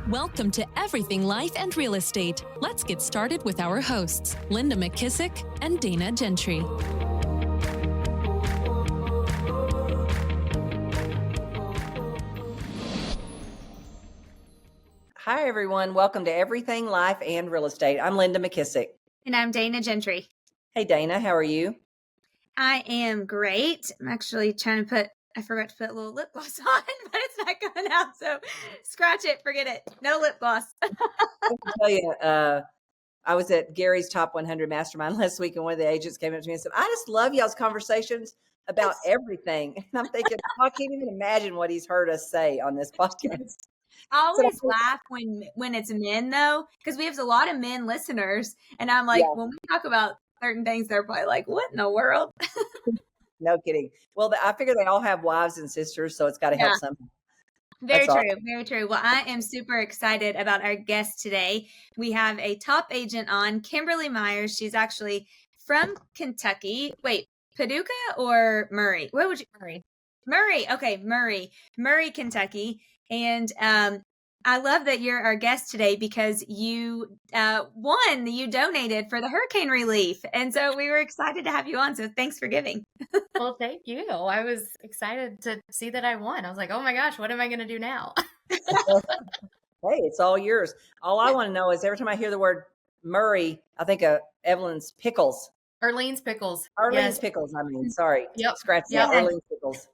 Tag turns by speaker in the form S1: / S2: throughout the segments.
S1: Welcome to Everything Life and Real Estate. Let's get started with our hosts, Linda McKissack and Dana Gentry.
S2: Hi, everyone. Welcome to Everything Life and Real Estate. I'm Linda McKissack.
S3: And I'm Dana Gentry.
S2: Hey, Dana, how are you?
S3: I am great. I'm actually trying to I forgot to put a little lip gloss on, but it's not coming out. So scratch it, forget it. No lip gloss.
S2: I can tell you, I was at Gary's Top 100 Mastermind last week, and one of the agents came up to me and said, I just love y'all's conversations about everything. And I'm thinking, I can't even imagine what he's heard us say on this podcast.
S3: I always laugh when it's men, though, because we have a lot of men listeners. And I'm like, when we talk about certain things, they're probably like, what in the world?
S2: No kidding. Well, I figure they all have wives and sisters, so it's got to help somehow.
S3: Very true. Very true. Well, I am super excited about our guest today. We have a top agent on, Kimberly Myers. She's actually from Kentucky. Wait, Paducah or Murray? Where would you Murray? Okay, Murray, Kentucky. And I love that you're our guest today because you donated for the hurricane relief. And so we were excited to have you on. So thanks for giving.
S4: Well, thank you. I was excited to see that I won. I was like, oh my gosh, what am I going to do now?
S2: Hey, it's all yours. All I want to know is every time I hear the word Murray, I think of Evelyn's pickles.
S4: Arlene's pickles.
S2: Arlene's pickles. I mean, sorry.
S4: Yep.
S2: Scratch that. Arlene's pickles.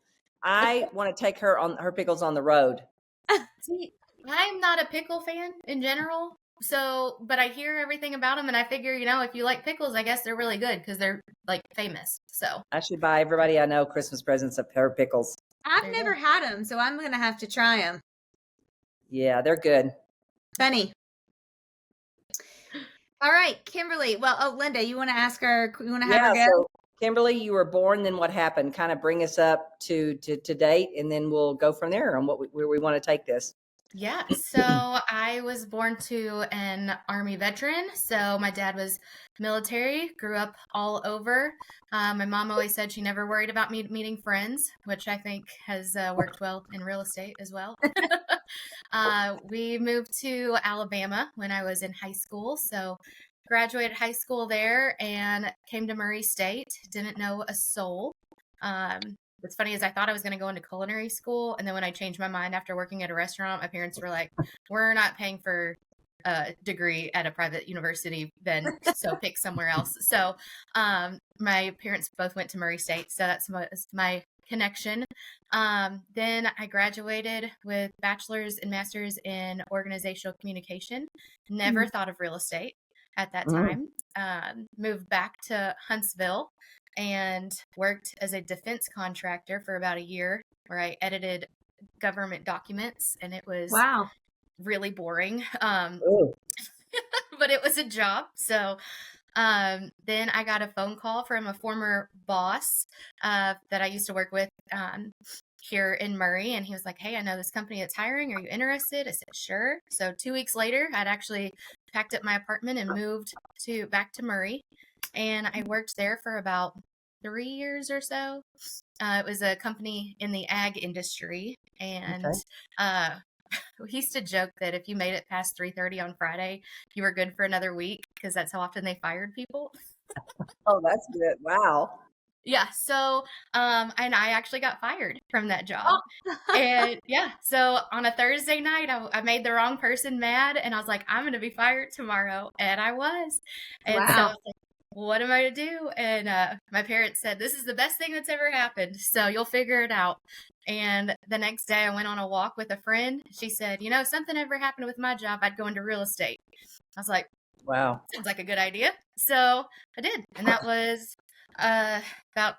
S2: I want to take her pickles on the road.
S4: See, I'm not a pickle fan in general. So, but I hear everything about them and I figure, if you like pickles, I guess they're really good because they're like famous. So
S2: I should buy everybody I know Christmas presents of her pickles.
S3: I've never had them, so I'm going to have to try them.
S2: Yeah, they're good.
S3: Funny. All right, Kimberly. Well, Linda, you want to ask her? You want to have her go?
S2: So Kimberly, you were born. Then what happened? Kind of bring us up to date, and then we'll go from there on where we want to take this.
S4: Yeah. So I was born to an Army veteran. So my dad was military, grew up all over. My mom always said she never worried about me meeting friends, which I think has worked well in real estate as well. We moved to Alabama when I was in high school. So graduated high school there and came to Murray State. Didn't know a soul. What's funny is I thought I was going to go into culinary school. And then when I changed my mind after working at a restaurant, my parents were like, we're not paying for a degree at a private university then, so pick somewhere else. So my parents both went to Murray State. So that's my connection. Then I graduated with bachelor's and master's in organizational communication. Never thought of real estate at that time. Moved back to Huntsville and worked as a defense contractor for about a year where I edited government documents, and it was really boring. But it was a job. So then I got a phone call from a former boss that I used to work with here in Murray, and he was like, hey, I know this company that's hiring. Are you interested? I said, sure. So 2 weeks later, I'd actually packed up my apartment and moved back to Murray. And I worked there for about 3 years or so. It was a company in the ag industry. And we used to joke that if you made it past 3:30 on Friday, you were good for another week because that's how often they fired people.
S2: Oh, that's good. Wow.
S4: Yeah. So, and I actually got fired from that job. And so on a Thursday night, I made the wrong person mad and I was like, I'm going to be fired tomorrow. And I was. And so I was like, what am I to do? And my parents said, this is the best thing that's ever happened. So you'll figure it out. And the next day I went on a walk with a friend. She said, if something ever happened with my job, I'd go into real estate. I was like, wow, sounds like a good idea. So I did. And that was about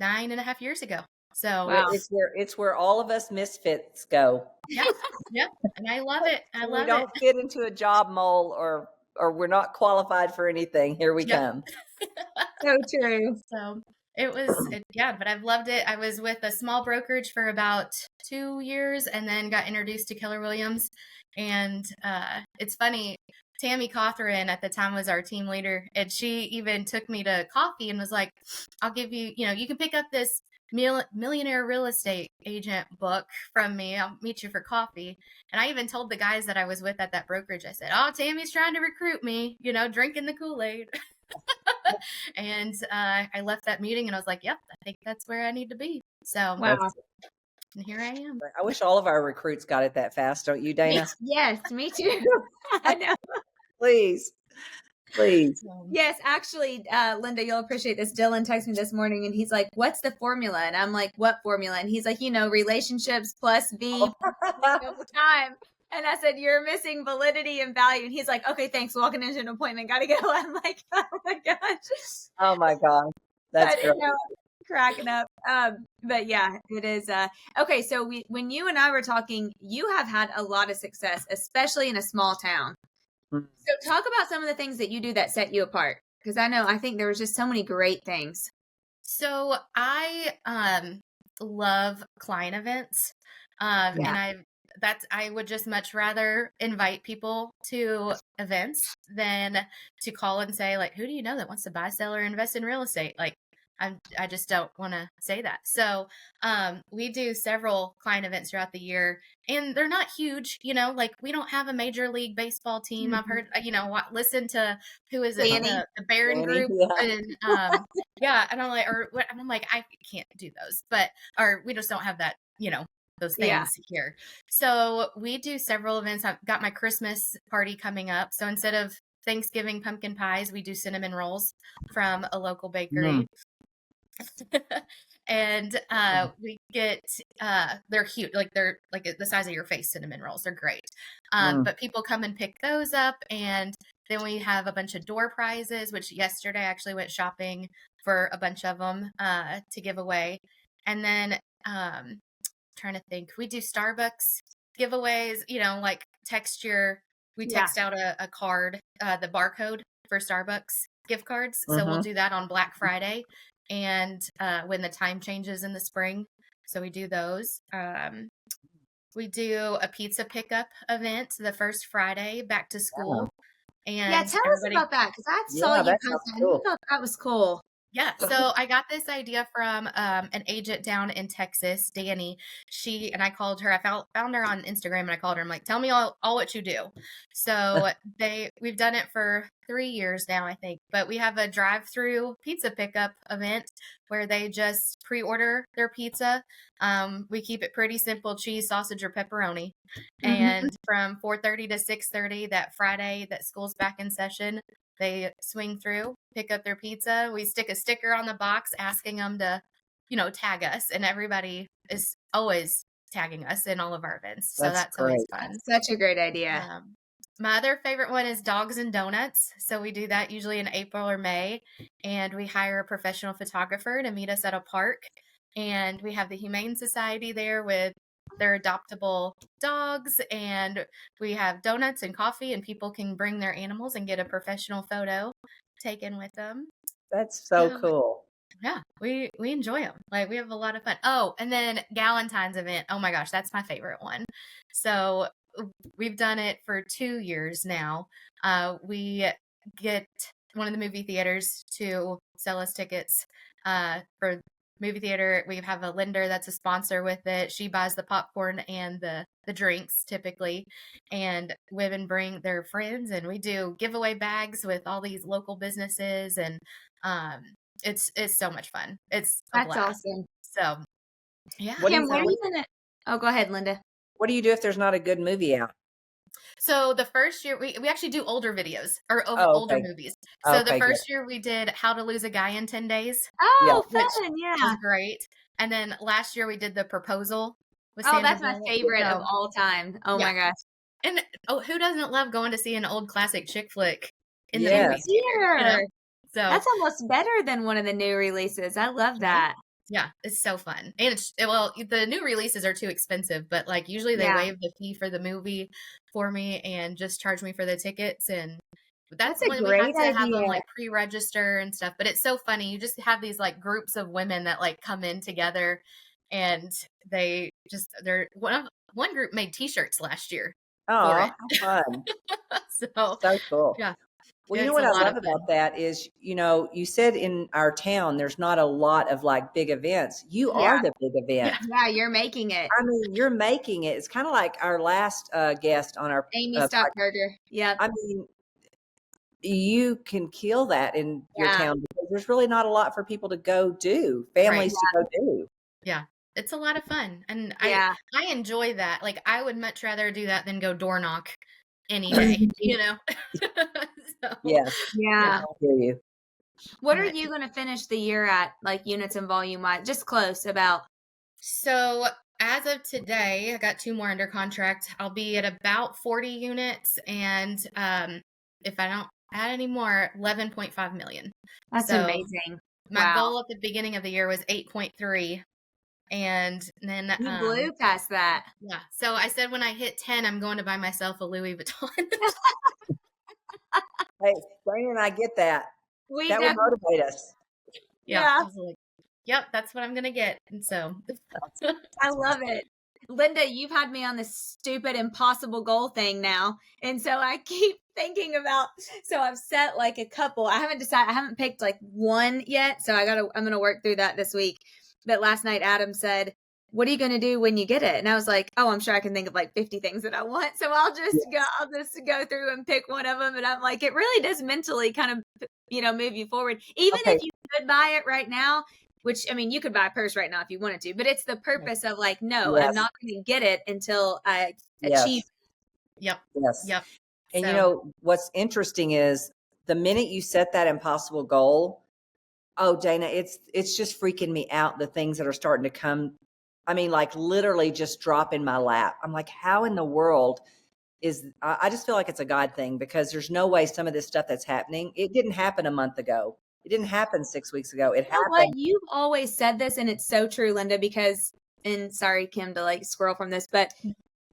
S4: 9.5 years ago. So
S2: it's where all of us misfits go.
S4: Yeah. And I love it.
S2: We don't fit into a job mold or we're not qualified for anything. Here we come.
S3: So true.
S4: So it was, but I've loved it. I was with a small brokerage for about 2 years and then got introduced to Keller Williams. And it's funny, Tammy Cawthorn at the time was our team leader, and she even took me to coffee and was like, I'll give you, you can pick up this millionaire real estate agent book from me. I'll meet you for coffee. And I even told the guys that I was with at that brokerage, I said, oh, Tammy's trying to recruit me, drinking the Kool-Aid. And I left that meeting and I was like, yep, I think that's where I need to be. So
S3: Wow.
S4: and here I am.
S2: I wish all of our recruits got it that fast, don't you, Dana?
S3: Yes, me too. I know.
S2: Please.
S3: Yes, actually, Linda, you'll appreciate this. Dylan texted me this morning and he's like, what's the formula? And I'm like, what formula? And he's like, relationships plus V over time. And I said, you're missing validity and value. And he's like, okay, thanks. Walking into an appointment. Got to go. I'm like, oh my gosh.
S2: Oh my God. That's great.
S3: Cracking up. But yeah, it is. Okay. So when you and I were talking, you have had a lot of success, especially in a small town.
S2: Mm-hmm.
S3: So talk about some of the things that you do that set you apart. Because I think there was just so many great things.
S4: So I love client events. And I would just much rather invite people to events than to call and say, like, who do you know that wants to buy, sell, or invest in real estate? Like, I just don't want to say that. So we do several client events throughout the year, and they're not huge, like we don't have a major league baseball team. I've heard, listen to who is it, the Barron Group, and and I'm like, I can't do those, or we just don't have that, those things here. So we do several events. I've got my Christmas party coming up. So instead of Thanksgiving pumpkin pies, we do cinnamon rolls from a local bakery. And we get they're huge, like they're like the size of your face cinnamon rolls. They're great. But people come and pick those up, and then we have a bunch of door prizes, which yesterday I actually went shopping for a bunch of them to give away. And then trying to think, we do Starbucks giveaways, like we text out a card, the barcode for Starbucks gift cards. So we'll do that on Black Friday and when the time changes in the spring. So we do those. We do a pizza pickup event the first Friday back to school. And
S3: tell us about that, because I saw you post that and I thought that was cool.
S4: Yeah, so I got this idea from an agent down in Texas, Danny. I called her. I found her on Instagram, and I called her. I'm like, tell me all what you do. So we've done it for 3 years now, I think. But we have a drive-through pizza pickup event where they just pre-order their pizza. We keep it pretty simple: cheese, sausage, or pepperoni. And from 4:30 to 6:30 that Friday that school's back in session, they swing through, pick up their pizza. We stick a sticker on the box asking them to, tag us. And everybody is always tagging us in all of our events. So that's always fun.
S3: That's such a great idea.
S4: My other favorite one is Dogs and Donuts. So we do that usually in April or May. And we hire a professional photographer to meet us at a park. And we have the Humane Society there with their adoptable dogs, and we have donuts and coffee, and people can bring their animals and get a professional photo taken with them.
S2: That's so cool.
S4: Yeah, we enjoy them. Like, we have a lot of fun. Oh, and then Galentine's event. Oh my gosh, that's my favorite one. So we've done it for 2 years now. We get one of the movie theaters to sell us tickets for movie theater. We have a lender that's a sponsor with it. She buys the popcorn and the drinks typically, and women bring their friends, and we do giveaway bags with all these local businesses, and it's so much fun. It's a blast.
S3: Awesome.
S4: So yeah.
S3: Kim, what are you gonna go ahead, Linda.
S2: What do you do if there's not a good movie out?
S4: So the first year we actually do older videos or older movies. So the first year we did How to Lose a Guy in 10 Days.
S3: Oh, fun.
S4: Yeah. Which was great. And then last year we did The Proposal with
S3: Sandra that's Bullock. My favorite of all time. Oh my gosh.
S4: And who doesn't love going to see an old classic chick flick in the movie? So
S3: that's almost better than one of the new releases. I love that.
S4: Yeah, it's so fun. And the new releases are too expensive, but like usually they waive the fee for the movie for me and just charge me for the tickets. And that's when we have to have them like pre-register and stuff. But it's so funny. You just have these like groups of women that like come in together, and one group made t-shirts last year.
S2: Oh, how fun.
S4: So
S2: cool.
S4: Yeah.
S2: Well, you know
S4: It's
S2: what
S4: a
S2: I
S4: lot
S2: love
S4: of fun.
S2: about that is, you said in our town, there's not a lot of like big events. You are the big event.
S3: Yeah, you're making it.
S2: I mean, you're making it. It's kind of like our last guest on our
S3: Amy Stockburger. Yep.
S2: I mean, you can kill that in your
S3: Yeah.
S2: town because there's really not a lot for people to go do, families to go do.
S4: Yeah. It's a lot of fun. And
S3: Yeah.
S4: I enjoy that. Like, I would much rather do that than go door knock any day, you know? So,
S2: Yes,
S3: Yeah.
S2: I hear you.
S3: What are
S4: but-
S3: you going to finish the year at, like units and volume wise? Just close about.
S4: So as of today, I got 2 more under contract. I'll be at about 40 units, and if I don't add any more, 11.5 million.
S3: That's
S4: So
S3: amazing.
S4: my
S3: Wow.
S4: goal at the beginning of the year was 8.3, and then
S3: You blew past that.
S4: yeah. So I said when I hit 10, I'm going to buy myself a Louis Vuitton.
S2: Hey, Dana and I get that.
S3: We
S2: That would
S3: definitely,
S2: motivate us.
S3: Yeah.
S4: I was like, yep, that's what I'm gonna get. And so
S3: I love it. Linda, you've had me on this stupid impossible goal thing now. And so I keep thinking about, so I've set like a couple. I haven't picked like one yet. So I'm going to work through that this week. But last night, Adam said, what are you going to do when you get it? And I was like, oh, I'm sure I can think of like 50 things that I want. So I'll just go through and pick one of them. And I'm like, it really does mentally kind of, move you forward. Even if you could buy it right now, which, I mean, you could buy a purse right now if you wanted to, but it's the purpose of like, no, I'm not going to get it until I achieve.
S4: Yep.
S2: Yes.
S4: Yep.
S2: And
S4: So-
S2: what's interesting is the minute you set that impossible goal, oh, Dana, it's just freaking me out. The things that are starting to come, I mean, like literally just drop in my lap. I'm like, how in the world I just feel like it's a God thing because there's no way some of this stuff that's happening. It didn't happen a month ago. It didn't happen 6 weeks ago. It
S3: You know
S2: happened.
S3: what? You've always said this, and it's so true, Linda, because, and sorry, Kim, to like squirrel from this, but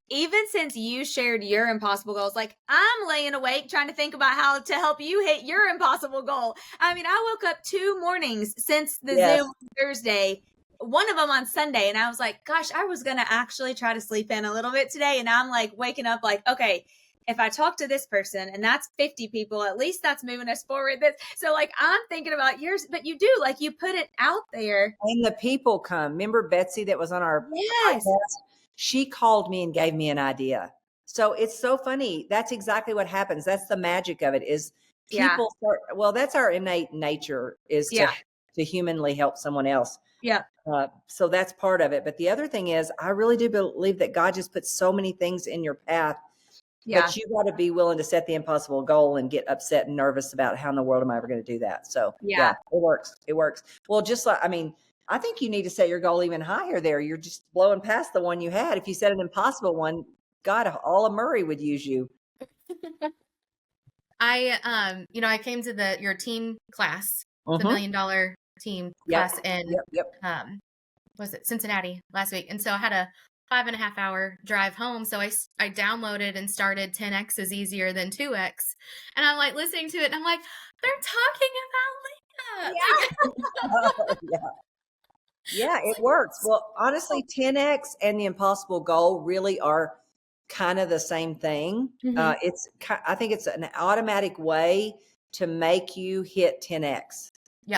S3: even since you shared your impossible goals, like I'm laying awake trying to think about how to help you hit your impossible goal. I mean, I woke up 2 mornings since the Zoom Thursday, one of them on Sunday, and I was like, gosh, I was going to actually try to sleep in a little bit today. And I'm like waking up like, okay, if I talk to this person and that's 50 people, at least that's moving us forward. So like, I'm thinking about yours, but you do, like you put it out there.
S2: And the people come. Remember Betsy that was on our podcast? She called me and gave me an idea. So it's so funny. That's exactly what happens. That's the magic of it is people start, well, that's our innate nature is to humanly help someone else.
S3: Yeah.
S2: So that's part of it. But the other thing is, I really do believe that God just puts so many things in your path. Yeah. But you got to be willing to set the impossible goal and get upset and nervous about how in the world am I ever going to do that? So it works. It works. Well, just like, I mean, I think you need to set your goal even higher there. You're just blowing past the one you had. If you set an impossible one, God, all of Murray would use you.
S4: I came to your team class, the $1 million team class in, was it Cincinnati last week? And so I had a 5.5 hour drive home. So I downloaded and started 10X is easier than 2X. And I'm like listening to it and I'm like, they're talking about Leah.
S2: Yeah, it works. Well, honestly, 10X and the impossible goal really are kind of the same thing. I think it's an automatic way to make you hit 10X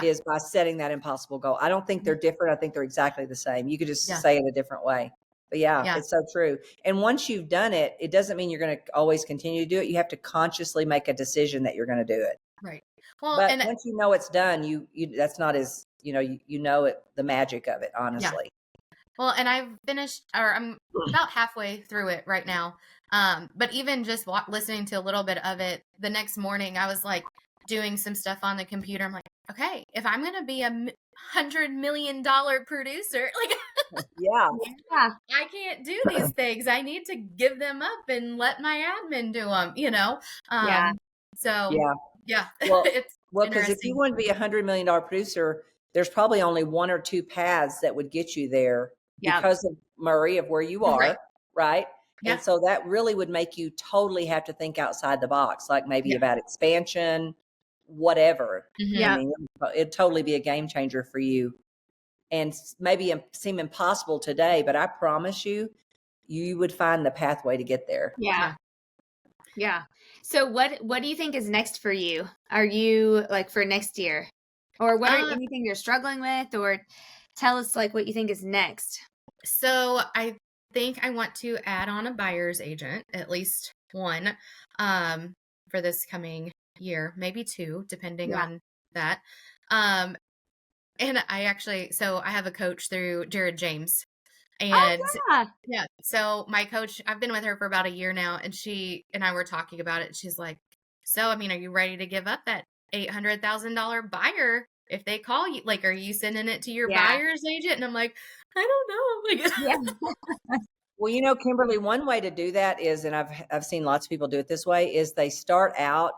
S2: is by setting that impossible goal. I don't think they're different. I think they're exactly the same. You could just say it a different way. But it's so true. And once you've done it, it doesn't mean you're going to always continue to do it. You have to consciously make a decision that you're going to do it.
S4: Right. Well,
S2: but once you know it's done, you that's not as, you know it, the magic of it, honestly.
S4: Yeah. Well, and I've finished, or I'm about halfway through it right now. But even just listening to a little bit of it, the next morning I was like doing some stuff on the computer. I'm like, okay, if I'm going to be $100 million producer, like, I can't do these things. I need to give them up and let my admin do them, So
S2: well, because if you want to be $100 million producer, there's probably only 1 or 2 paths that would get you there because of Murray, of where you are, right? Yeah. And so that really would make you totally have to think outside the box, like maybe about expansion, whatever. I mean, it'd totally be a game changer for you. And maybe seem impossible today, but I promise you, you would find the pathway to get there.
S3: Yeah. Yeah. So what do you think is next for you? Are you like for next year? Or what are anything you're struggling with, or tell us like what you think is next?
S4: So I think I want to add on a buyer's agent, at least one, for this coming year, maybe two, depending
S3: Yeah.
S4: on that. Um, and so I have a coach through Jared James. And
S3: Yeah.
S4: yeah, so my coach, I've been with her for about a year now, and she and I were talking about it. She's like, so, I mean, are you ready to give up that $800,000 buyer if they call you? Like, are you sending it to your
S3: Yeah.
S4: buyer's agent? And I'm like, I don't know. Like,
S3: Yeah.
S2: Well, Kimberly, one way to do that is, and I've seen lots of people do it this way, is they start out,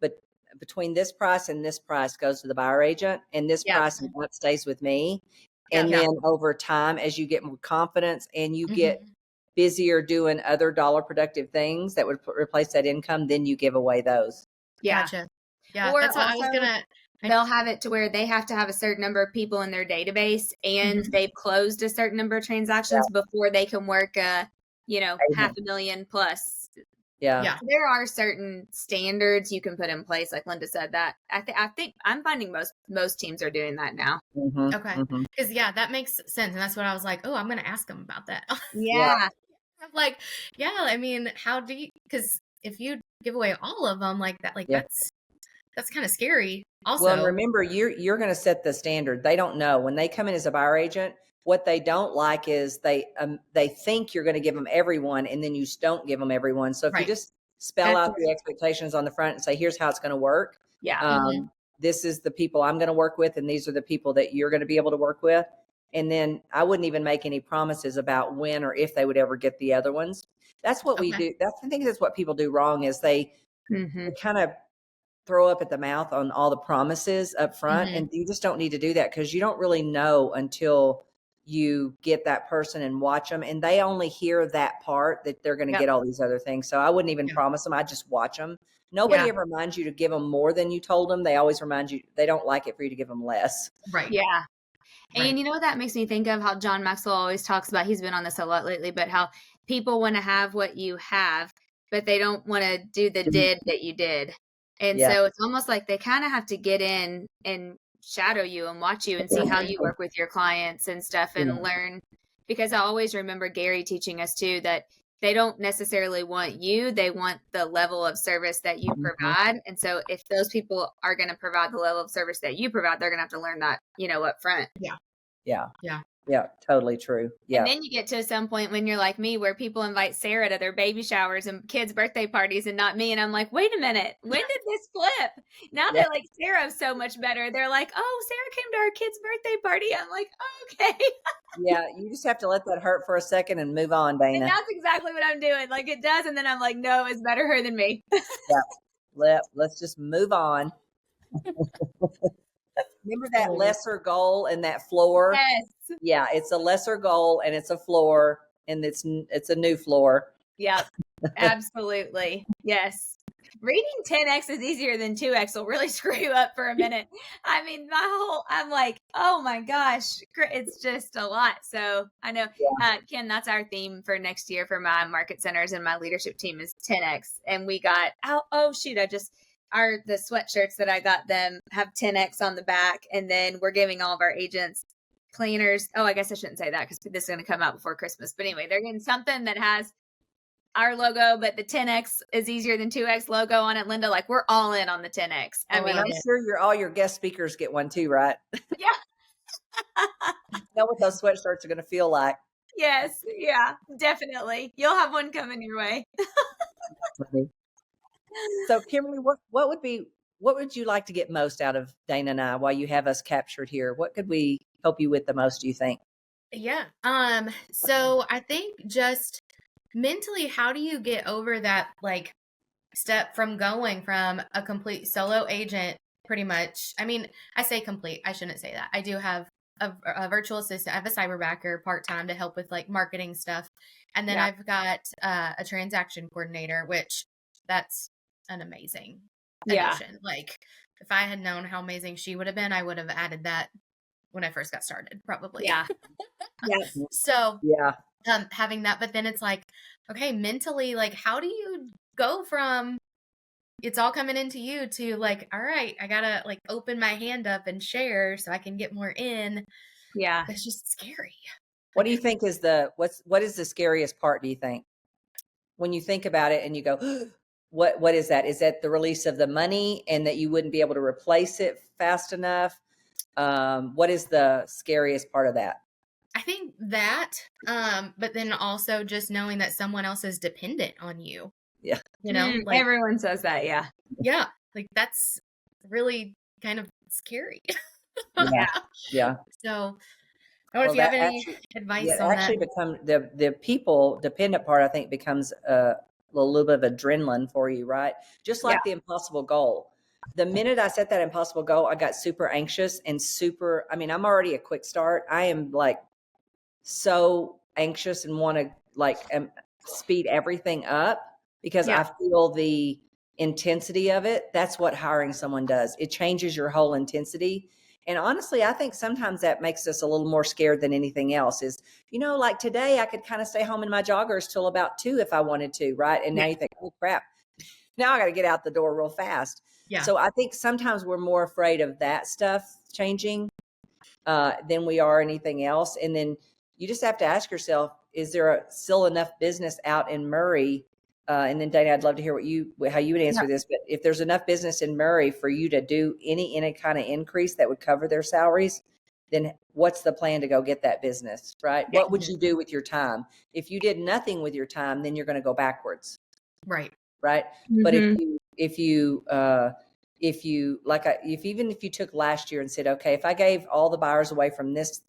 S2: but between this price and this price goes to the buyer agent, and this
S3: Yeah.
S2: price and that stays with me.
S3: Yeah.
S2: And then over time, as you get more confidence and you get
S4: Mhm.
S2: busier doing other dollar productive things that would replace that income, then you give away those.
S3: Yeah.
S4: Gotcha. Yeah,
S3: Or
S4: that's what I was
S3: also,
S4: gonna.
S3: they'll have it to where they have to have a certain number of people in their database, and
S4: Mhm.
S3: they've closed a certain number of transactions before they can work a, $500,000 plus.
S2: Yeah.
S4: Yeah.
S3: So there are certain standards you can put in place, like Linda said. That I think I'm finding most teams are doing that now.
S2: Mm-hmm.
S4: Okay.
S2: Mm-hmm.
S4: Because yeah, that makes sense, and that's what I was like. Oh, I'm gonna ask them about that.
S3: Yeah.
S4: I'm like, yeah. I mean, how do you? Because if you give away all of them like that, like
S2: Yeah.
S4: that's kind of scary. Also,
S2: Well, and remember, you're going to set the standard. They don't know when they come in as a buyer agent. What they don't like is they think you're going to give them everyone, and then you don't give them everyone. So if you
S4: right.
S2: just spell
S3: That's
S2: out the expectations on the front and say, "Here's how it's going to work.
S3: Yeah.
S4: Mhm.
S2: This is the people I'm going to work with, and these are the people that you're going to be able to work with." And then I wouldn't even make any promises about when or if they would ever get the other ones. That's what we
S4: Okay.
S2: do. I think that's what people do wrong is they
S3: Mm-hmm.
S2: kind of throw up at the mouth on all the promises up front.
S4: Mhm.
S2: And you just don't need to do that because you don't really know until you get that person and watch them. And they only hear that part that they're going to
S3: Yep.
S2: get all these other things. So I wouldn't even
S4: Yeah.
S2: promise them. I just watch them. Nobody
S3: Yeah.
S2: ever reminds you to give them more than you told them. They always remind you, they don't like it for you to give them less.
S4: Right.
S3: Yeah.
S4: Right.
S3: And you know what that makes me think of? How John Maxwell always talks about, he's been on this a lot lately, but how people want to have what you have, but they don't want to do the did that you did. And
S2: Yeah.
S3: so it's almost like they kind of have to get in and shadow you and watch you and see how you work with your clients and stuff and learn. Because I always remember Gary teaching us too that they don't necessarily want you, they want the level of service that you provide. And so if those people are going to provide the level of service that you provide, they're going to have to learn that, up front.
S4: Yeah.
S2: Yeah.
S4: Yeah.
S2: Yeah. Totally true. Yeah.
S3: And then you get to some point when you're like me, where people invite Sarah to their baby showers and kids' birthday parties and not me. And I'm like, wait a minute, when did this flip? Now they like Sarah so much better. They're like, oh, Sarah came to our kid's birthday party. I'm like, okay.
S2: Yeah. You just have to let that hurt for a second and move on, Dana.
S3: And that's exactly what I'm doing. Like it does. And then I'm like, no, it's better her than me.
S2: Yeah. Let's just move on. Remember that lesser goal and that floor?
S3: Yes.
S2: Yeah, it's a lesser goal and it's a floor and it's a new floor.
S3: Yep. Absolutely. Yes. Reading 10x is easier than 2x will really screw you up for a minute. I mean, I'm like, oh my gosh, it's just a lot. So I know, Kim, that's our theme for next year for my market centers and my leadership team is 10x. And we got, the sweatshirts that I got them have 10x on the back. And then we're giving all of our agents planners. Oh, I guess I shouldn't say that because this is going to come out before Christmas. But anyway, they're getting something that has our logo, but the 10x is easier than 2x logo on it. Linda, like we're all in on the 10x. I mean,
S2: I'm sure all your guest speakers get one too, right?
S3: Yeah.
S2: You know what those sweatshirts are going to feel like.
S3: Yes. Yeah, definitely. You'll have one coming your way.
S2: So Kimberly, what would you like to get most out of Dana and I while you have us captured here? What could we help you with the most, do you think?
S4: Yeah. So I think just mentally, how do you get over that like step from going from a complete solo agent pretty much? I mean, I say complete, I shouldn't say that. I do have a virtual assistant. I have a cyberbacker part-time to help with like marketing stuff. And then I've got a transaction coordinator, which that's an amazing addition. Like if I had known how amazing she would have been, I would have added that when I first got started, probably.
S3: Yeah.
S4: So
S2: yeah.
S4: having that, but then it's like, okay, mentally, like how do you go from it's all coming into you to like, all right, I gotta like open my hand up and share so I can get more in.
S3: Yeah.
S4: That's just scary.
S2: What do you think is what is the scariest part, do you think? When you think about it and you go, what is that? Is that the release of the money and that you wouldn't be able to replace it fast enough? What is the scariest part of that?
S4: I think that, but then also just knowing that someone else is dependent on you.
S2: Yeah.
S4: You know,
S3: like everyone says that. Yeah.
S4: Yeah. Like that's really kind of scary.
S2: Yeah. Yeah.
S4: So I don't know if you have any advice on that.
S2: Become the people dependent part, I think becomes a little bit of adrenaline for you, right? Just like the impossible goal. The minute I set that impossible goal, I got super anxious and I'm already a quick start. I am like so anxious and want to like speed everything up because I feel the intensity of it. That's what hiring someone does. It changes your whole intensity. And honestly, I think sometimes that makes us a little more scared than anything else is, like today I could kind of stay home in my joggers till about 2 if I wanted to. Right. And now you think, oh crap, now I got to get out the door real fast. Yeah. So I think sometimes we're more afraid of that stuff changing than we are anything else. And then you just have to ask yourself, is there still enough business out in Murray? And then Dana, I'd love to hear how you would answer this, but if there's enough business in Murray for you to do any kind of increase that would cover their salaries, then what's the plan to go get that business, right? What would you do with your time? If you did nothing with your time, then you're going to go backwards.
S4: Right.
S2: Right. Mm-hmm. But if you took last year and said, okay, if I gave all the buyers away from this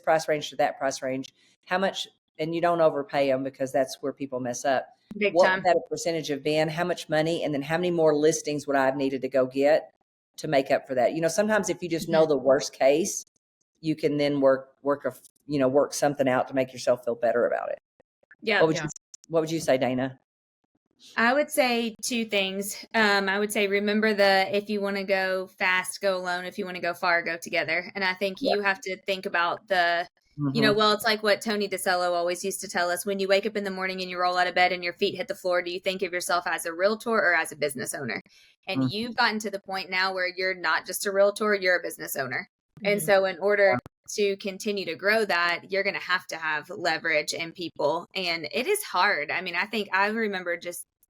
S2: price range to that price range, how much, and you don't overpay them because that's where people mess up. What would that percentage have been? How much money? And then how many more listings would I have needed to go get to make up for that? Sometimes if you just know the worst case, you can then work something out to make yourself feel better about it.
S3: Yeah.
S2: What would you say, Dana?
S3: I would say 2 things. I would say, remember if you want to go fast, go alone. If you want to go far, go together. And I think you have to think about it's like what Tony DeCello always used to tell us. When you wake up in the morning and you roll out of bed and your feet hit the floor, do you think of yourself as a realtor or as a business owner? And you've gotten to the point now where you're not just a realtor, you're a business owner. And so in order to continue to grow that, you're going to have leverage and people. And it is hard. I mean, I remember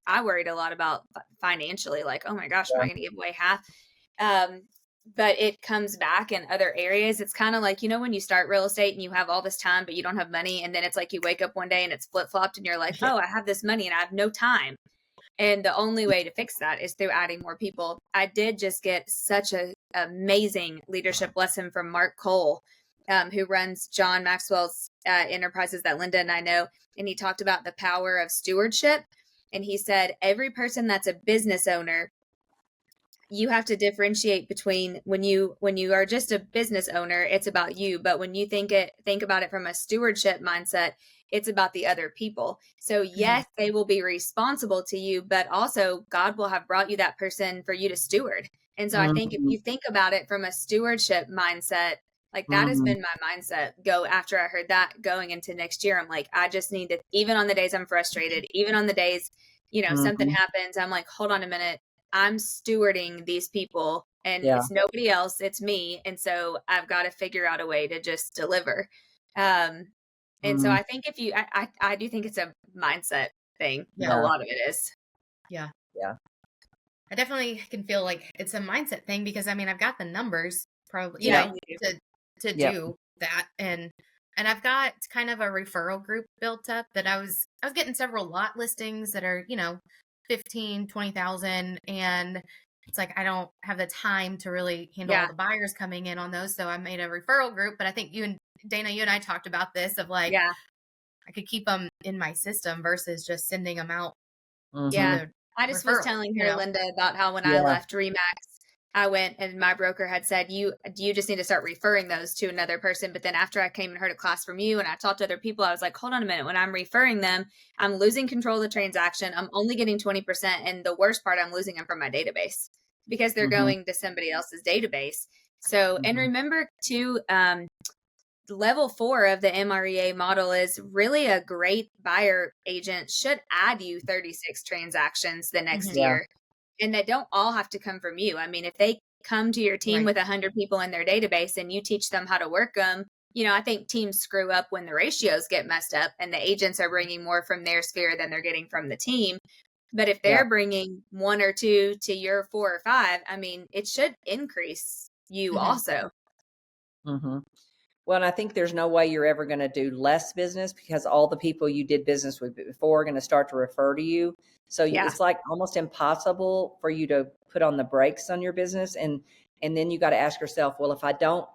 S3: I worried a lot about financially, like, oh my gosh, am I going to give away half? But it comes back in other areas. It's kind of like, when you start real estate and you have all this time, but you don't have money. And then it's like you wake up one day and it's flip-flopped and you're like, oh, I have this money and I have no time. And the only way to fix that is through adding more people. I did just get such an amazing leadership lesson from Mark Cole, who runs John Maxwell's enterprises that Linda and I know. And he talked about the power of stewardship. And he said, every person that's a business owner, you have to differentiate between when you are just a business owner, it's about you. But when you think about it from a stewardship mindset, it's about the other people. So yes, they will be responsible to you, but also God will have brought you that person for you to steward. And so I think if you think about it from a stewardship mindset, like that has been my mindset after I heard that going into next year. I'm like, I just need to, even on the days I'm frustrated, even on the days, something happens, I'm like, hold on a minute. I'm stewarding these people and it's nobody else, it's me. And so I've got to figure out a way to just deliver. And so I think I do think it's a mindset thing. Yeah. A lot of it is.
S4: Yeah. Yeah. I definitely can feel like it's a mindset thing because I've got the numbers probably, to do that. And I've got kind of a referral group built up that I was getting several lot listings that are, 15, 20,000. And it's like, I don't have the time to really handle all the buyers coming in on those. So I made a referral group, but I think you and Dana, you and I talked about this of like, I could keep them in my system versus just sending them out.
S3: Yeah. I just was telling her, Linda, about how when I left Remax, I went and my broker had said, you just need to start referring those to another person. But then after I came and heard a class from you and I talked to other people, I was like, hold on a minute. When I'm referring them, I'm losing control of the transaction. I'm only getting 20%. And the worst part, I'm losing them from my database because they're going to somebody else's database. So, and remember too, level 4 of the MREA model is really a great buyer agent should add you 36 transactions the next
S2: Yeah.
S3: year. And they don't all have to come from you. I mean, if they come to your team
S4: Right.
S3: with 100 people in their database and you teach them how to work them, I think teams screw up when the ratios get messed up and the agents are bringing more from their sphere than they're getting from the team. But if they're bringing 1 or 2 to your 4 or 5, I mean, it should increase you also.
S2: Mm-hmm. Well, and I think there's no way you're ever going to do less business because all the people you did business with before are going to start to refer to you. So it's like almost impossible for you to put on the brakes on your business. And then you got to ask yourself, well, if I don't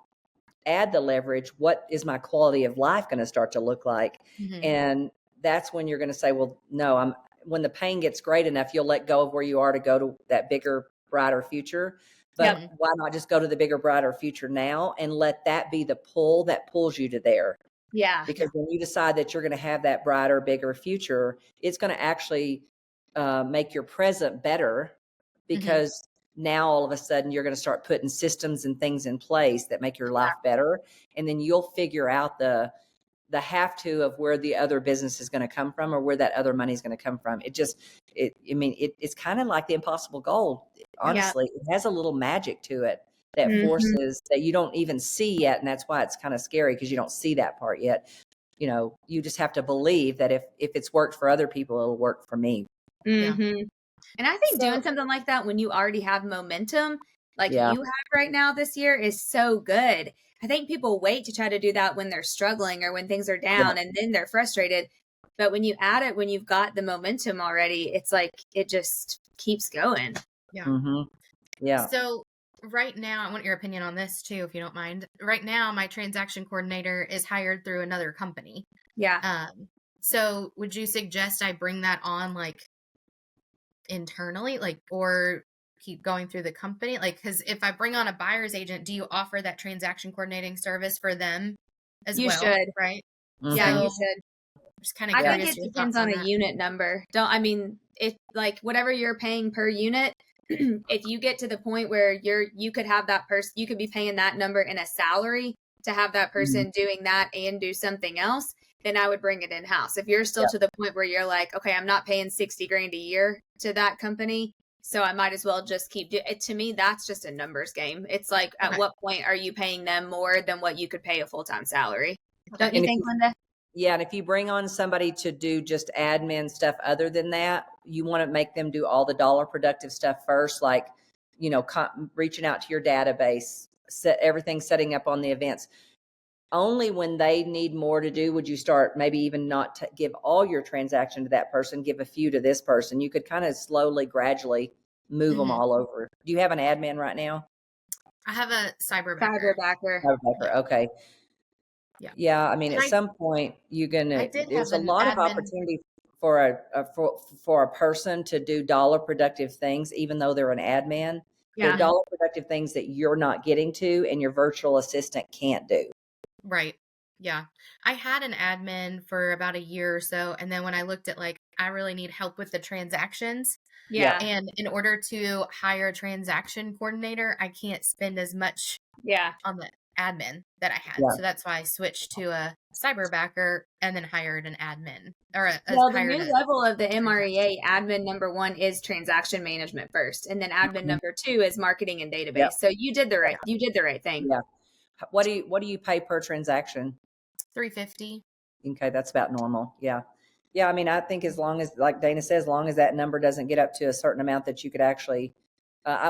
S2: add the leverage, what is my quality of life going to start to look like? And that's when you're going to say, well, no, when the pain gets great enough, you'll let go of where you are to go to that bigger, brighter future. But why not just go to the bigger, brighter future now and let that be the pull that pulls you to there?
S3: Yeah.
S2: Because when you decide that you're going to have that brighter, bigger future, it's going to actually make your present better because now all of a sudden you're going to start putting systems and things in place that make your life better. And then you'll figure out the have to of where the other business is going to come from or where that other money is going to come from. It's kind of like the impossible goal. Honestly, it has a little magic to it that forces that you don't even see yet. And that's why it's kind of scary because you don't see that part yet. You just have to believe that if it's worked for other people, it'll work for me.
S3: And I think doing something like that when you already have momentum, like you have right now this year, is so good. I think people wait to try to do that when they're struggling or when things are down and then they're frustrated. But when you add it, when you've got the momentum already, it's like it just keeps going.
S2: Yeah.
S4: So right now, I want your opinion on this too, if you don't mind. Right now, my transaction coordinator is hired through another company.
S3: Yeah.
S4: So would you suggest I bring that on like internally, like, or keep going through the company? Like, because if I bring on a buyer's agent, do you offer that transaction coordinating service for them as
S3: You
S4: well?
S3: should.
S4: Right?
S3: Yeah,
S4: So
S3: you should.
S4: Just kind of
S3: I
S4: curious
S3: think it
S4: your
S3: depends
S4: thoughts
S3: on a
S4: that.
S3: unit number. If like whatever you're paying per unit, if you get to the point where you could have that person, you could be paying that number in a salary to have that person doing that and do something else, then I would bring it in house. If you're still to the point where you're like, okay, I'm not paying $60,000 a year to that company, so I might as well just keep doing it. To me, that's just a numbers game. It's like, at what point are you paying them more than what you could pay a full-time salary? Don't you think, Linda?
S2: Yeah. And if you bring on somebody to do just admin stuff other than that, you want to make them do all the dollar productive stuff first, like, reaching out to your database, setting up on the events. Only when they need more to do would you start maybe even not to give all your transaction to that person, give a few to this person. You could kind of slowly, gradually move them all over. Do you have an admin right now?
S4: I have a cyberbacker.
S2: Okay. Yeah. I mean, at some point there's a lot of opportunity for a person to do dollar productive things, even though they're an admin. They're dollar productive things that you're not getting to and your virtual assistant can't do.
S4: Right. Yeah. I had an admin for about a year or so. And then when I looked at I really need help with the transactions.
S3: Yeah.
S4: And in order to hire a transaction coordinator, I can't spend as much on the admin that I had. So that's why I switched to a cyberbacker and then hired an admin.
S3: The new level of the MREA admin number 1 is transaction management first. And then admin number 2 is marketing and database. Yep. So you did the right thing.
S2: Yeah. What do you pay per transaction?
S4: $350.
S2: Okay, that's about normal. Yeah. I mean, I think as long as, like Dana says, as long as that number doesn't get up to a certain amount that you could actually,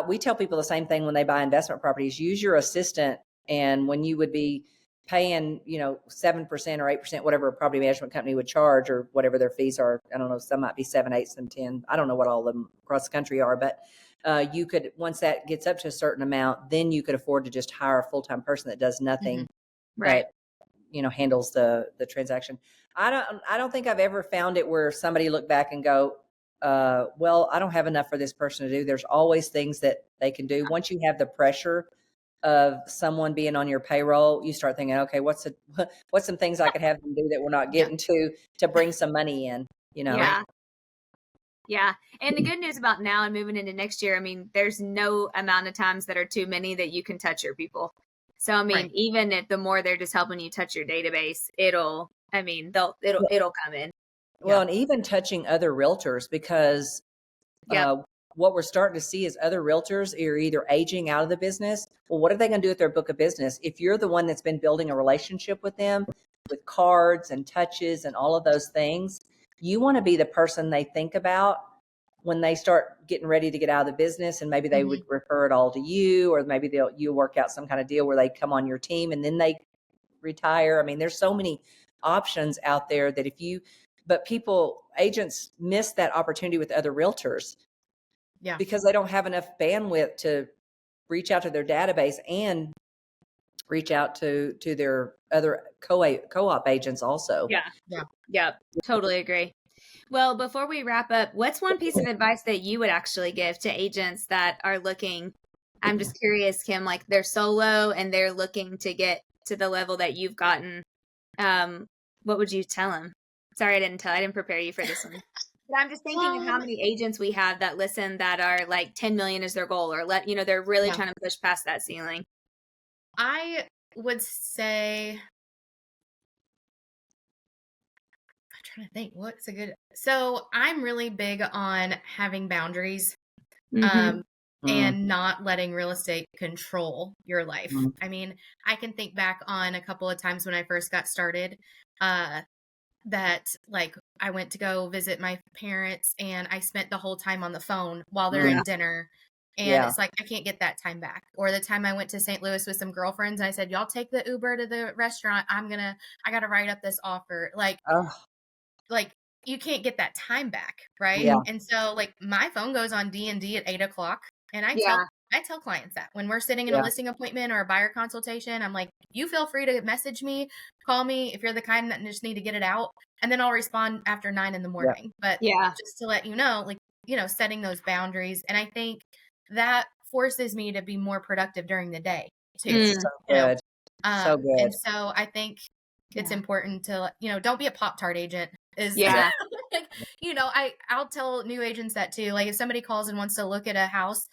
S2: we tell people the same thing when they buy investment properties. Use your assistant, and when you would be paying, 7% or 8%, whatever a property management company would charge, or whatever their fees are. I don't know. Some might be 7, 8, some 10. I don't know what all of them across the country are, but you could, once that gets up to a certain amount, then you could afford to just hire a full-time person that does nothing,
S3: right?
S2: Handles the transaction. I don't think I've ever found it where somebody looked back and go, well, I don't have enough for this person to do. There's always things that they can do. Once you have the pressure of someone being on your payroll, you start thinking, okay, what's some things I could have them do that we're not getting to bring some money in,
S3: Yeah. And the good news about now and moving into next year, I mean, there's no amount of times that are too many that you can touch your people. So, I mean,
S4: Right.
S3: even if the more they're just helping you touch your database, it'll come in.
S2: Well, and even touching other realtors, because
S3: Yep.
S2: what we're starting to see is other realtors are either aging out of the business. Well, what are they going to do with their book of business? If you're the one that's been building a relationship with them with cards and touches and all of those things, you want to be the person they think about when they start getting ready to get out of the business, and maybe they would refer it all to you, or maybe you'll work out some kind of deal where they come on your team and then they retire. I mean, there's so many options out there that but agents miss that opportunity with other realtors.
S4: Yeah.
S2: Because they don't have enough bandwidth to reach out to their database and reach out to their other co-op agents also.
S3: Yeah. Totally agree. Well, before we wrap up, what's one piece of advice that you would actually give to agents that are looking? I'm just curious, Kim, like they're solo and they're looking to get to the level that you've gotten. What would you tell them? Sorry, I didn't prepare you for this one. But I'm just thinking of how many agents we have that listen that are like 10 million is their goal, or they're really trying to push past that ceiling.
S4: I would say, I'm trying to think what's a good. So I'm really big on having boundaries, and not letting real estate control your life. I mean, I can think back on a couple of times when I first got started, that like I went to go visit my parents and I spent the whole time on the phone while they're in dinner. And it's like, I can't get that time back. Or the time I went to St. Louis with some girlfriends, I said, y'all take the Uber to the restaurant. I got to write up this offer. Like you can't get that time back. Right.
S2: Yeah.
S4: And so like my phone goes on D&D at 8:00. And I tell clients that when we're sitting in a listing appointment or a buyer consultation, I'm like, you feel free to message me, call me if you're the kind that just need to get it out. And then I'll respond after 9 a.m. But just to let you know, like, setting those boundaries. And I think that forces me to be more productive during the day too.
S2: So good. So good.
S4: And so I think it's important to, don't be a Pop-Tart agent. I'll tell new agents that too. Like if somebody calls and wants to look at a house,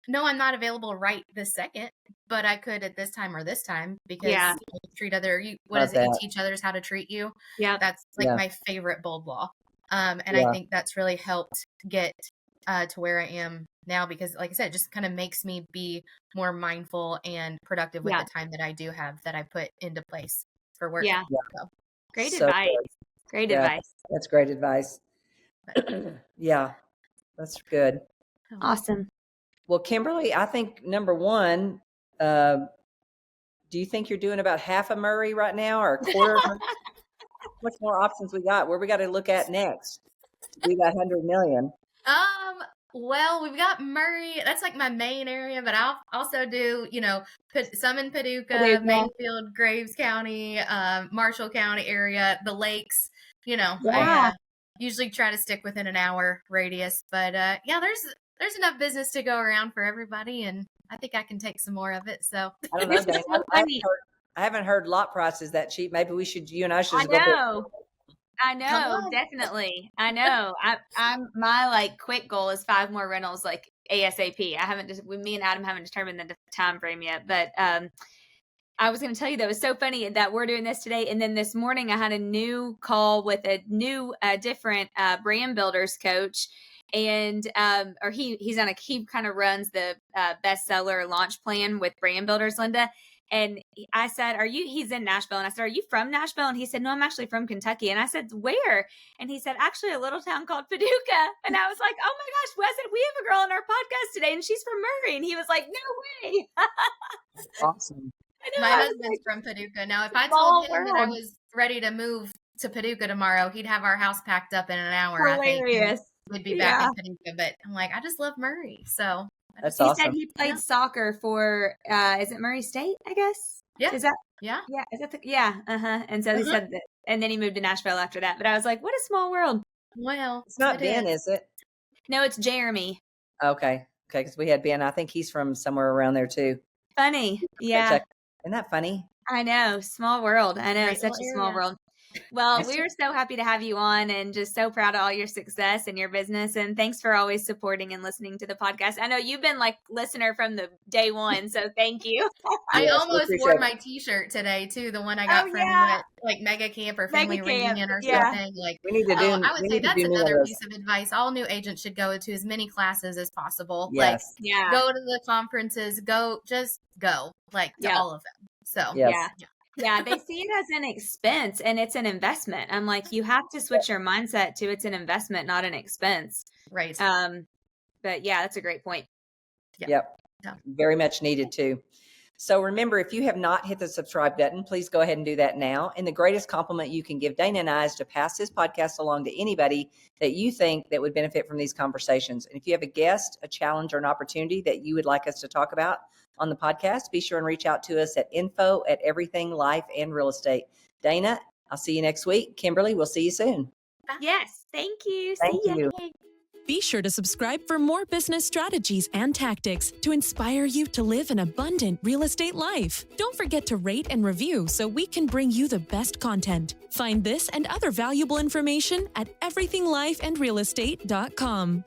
S4: no, I'm not available right this second, but I could at this time or this time, because you teach others how to treat you.
S3: Yeah.
S4: That's like my favorite bold law. And I think that's really helped get to where I am now, because like I said, it just kind of makes me be more mindful and productive with the time that I do have that I put into place for work.
S3: Yeah.
S4: So.
S3: Great advice.
S2: Good.
S3: Great advice.
S2: That's great advice. Yeah, that's good.
S3: Awesome.
S2: Well, Kimberly, I think number one, do you think you're doing about half a Murray right now, or a quarter? How much more options we got? Where we got to look at next? We got 100 million.
S4: Well, we've got Murray. That's like my main area, but I'll also do, some in Paducah, Mayfield, Graves County, Marshall County area, the lakes. I usually try to stick within an hour radius, but there's enough business to go around for everybody, and I think I can take some more of it. So
S2: I don't know, Dana. I haven't heard lot prices that cheap. Maybe you and I should go.
S3: I know, definitely. I know. I'm my like quick goal is 5 more rentals like ASAP. Me and Adam haven't determined the time frame yet, but I was going to tell you that it was so funny that we're doing this today, and then this morning I had a new call with a new different brand builders coach, and he kind of runs the bestseller launch plan with brand builders, Linda. And I said, he's in Nashville. And I said, are you from Nashville? And he said, no, I'm actually from Kentucky. And I said, where? And he said, actually a little town called Paducah. And I was like, oh my gosh, Weston, we have a girl on our podcast today and she's from Murray. And he was like, no way.
S2: Awesome.
S4: My husband's from Paducah. Now, if I told him that I was ready to move to Paducah tomorrow, he'd have our house packed up in an hour.
S3: Hilarious.
S4: I think we'd be back in Paducah. But I'm like, I just love Murray. So
S2: that's
S3: awesome. He said he played soccer for, is it Murray State, I guess?
S4: Yeah.
S3: Is that?
S4: Yeah.
S3: Yeah. Is that And so he said that, and then he moved to Nashville after that. But I was like, what a small world.
S4: Well,
S2: it's not Ben, is it?
S3: No, it's Jeremy.
S2: Okay. Because we had Ben. I think he's from somewhere around there too.
S3: Funny. Yeah.
S2: Isn't that funny?
S3: I know. Small world. I know. It's such a small world. Well, we were so happy to have you on and just so proud of all your success and your business. And thanks for always supporting and listening to the podcast. I know you've been like listener from the day one, so thank you.
S4: I almost wore my t-shirt today too, the one I got from you at like Mega Camp or Family Reunion or something. Like,
S2: we need to do.
S4: I would say that's another piece of advice all new agents should go to as many classes as possible.
S2: Yes.
S4: Like, go to the conferences, just go like to all of them. So
S3: Yeah, they see it as an expense and it's an investment. I'm like, you have to switch your mindset to it's an investment, not an expense.
S4: Right.
S3: But yeah, that's a great point.
S2: Yep. Very much needed too. So remember, if you have not hit the subscribe button, please go ahead and do that now. And the greatest compliment you can give Dana and I is to pass this podcast along to anybody that you think that would benefit from these conversations. And if you have a guest, a challenge, or an opportunity that you would like us to talk about on the podcast, be sure and reach out to us at info@everything life and real estate. Dana, I'll see you next week. Kimberly, we'll see you soon.
S3: Yes. Thank you.
S2: Thank you.
S1: Be sure to subscribe for more business strategies and tactics to inspire you to live an abundant real estate life. Don't forget to rate and review so we can bring you the best content. Find this and other valuable information at everythinglifeandrealestate.com.